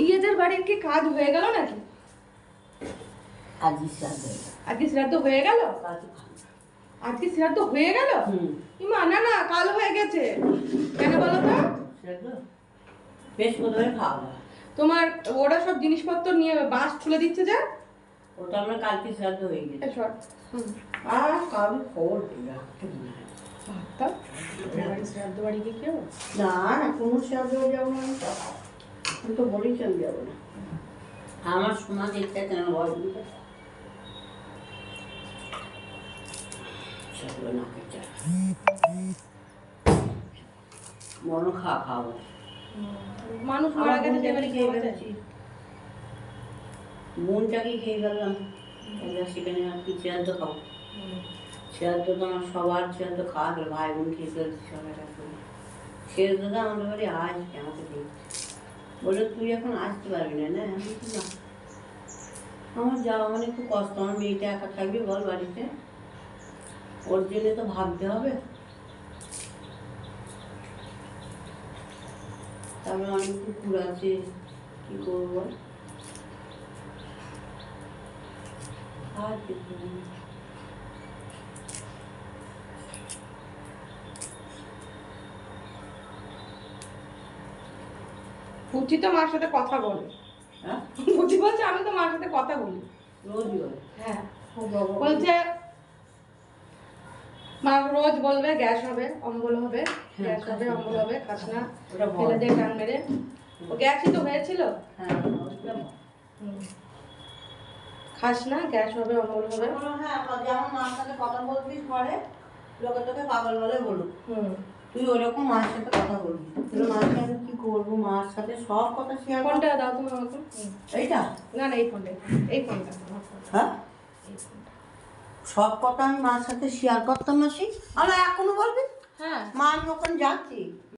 ইয়েদের বাড়ির কি কাজ হয়ে গেল নাকি? আজকে শ্রাদ্ধ হয়ে গেল? আজকে শ্রাদ্ধ হয়ে গেল? ইমা না না, কাল হয়ে গেছে। কেন বলো তো? তোমার ওরা সব জিনিসপত্র নিয়ে বাস খুলে দিচ্ছে যে, ওটা আমরা কালকে শ্রাদ্ধ হয়ে গেছে। কাল খবর শ্রাদ্ধ বাড়ি গিয়ে কেউ না না, কোনো শ্রাদ্ধ যাবো না। আমি তো বলেছি আমি যাবো না। আমার সোনা দেখতে কেন বল মনো খাওয়াবো। মানুষ মারা গেছে মনটাকে খেয়ে গেলাম। সেখানে আর কি শ্রাদ্ধ খাবো? শ্রাদ্ধ তো আমার সবার শ্রাদ্ধ খাওয়া গেল, ভাই বোন খেয়ে ফেলছি সবাই। শ্রাদ্ধ তো আমাদের বাড়ি আসবে, আমাকে দেখছে বলে তুই এখন আসতে পারবি না। না আমি কি না, আমার যাওয়া মানে খুব কষ্ট। আমার মেয়েটা একা থাকবে বল বাড়িতে, ওর জন্য তো ভাবতে হবে। তারপরে অনেক কুকুর আছে, কি করবো বল? আর কি করবো? পুচি তো মার সাথে কথা বলে। হ্যাঁ, পুচি বলছে আমি তো মার সাথে কথা বলি রোজই বলে। হ্যাঁ, বলছে মা রোজ বলবে গ্যাস হবে, অম্বল হবে, গ্যাস হবে, অম্বল হবে, খাস না, ফেলে দে টান মেরে। ও গ্যাসই তো হয়েছিল। খাস না, গ্যাস হবে, অম্বল হবে। হ্যাঁ, যেমন মার সাথে কথা বলতিস পরে লোকে তোকে পাগল বলে বলুক, তুই ওরকম মার সাথে কথা বলবি। মার সাথে কি করবো, মার সাথে সব কথা শেয়ার। ফোনটা দাও তুমি আমাকে। এইটা না না, এই ফোনটা, এই ফোনটা। হ্যাঁ, সব কথা আমি মার সাথে শেয়ার করতাম না। সে আমরা এখনো বলবি? হ্যাঁ মা আমি ওখানে যাচ্ছি।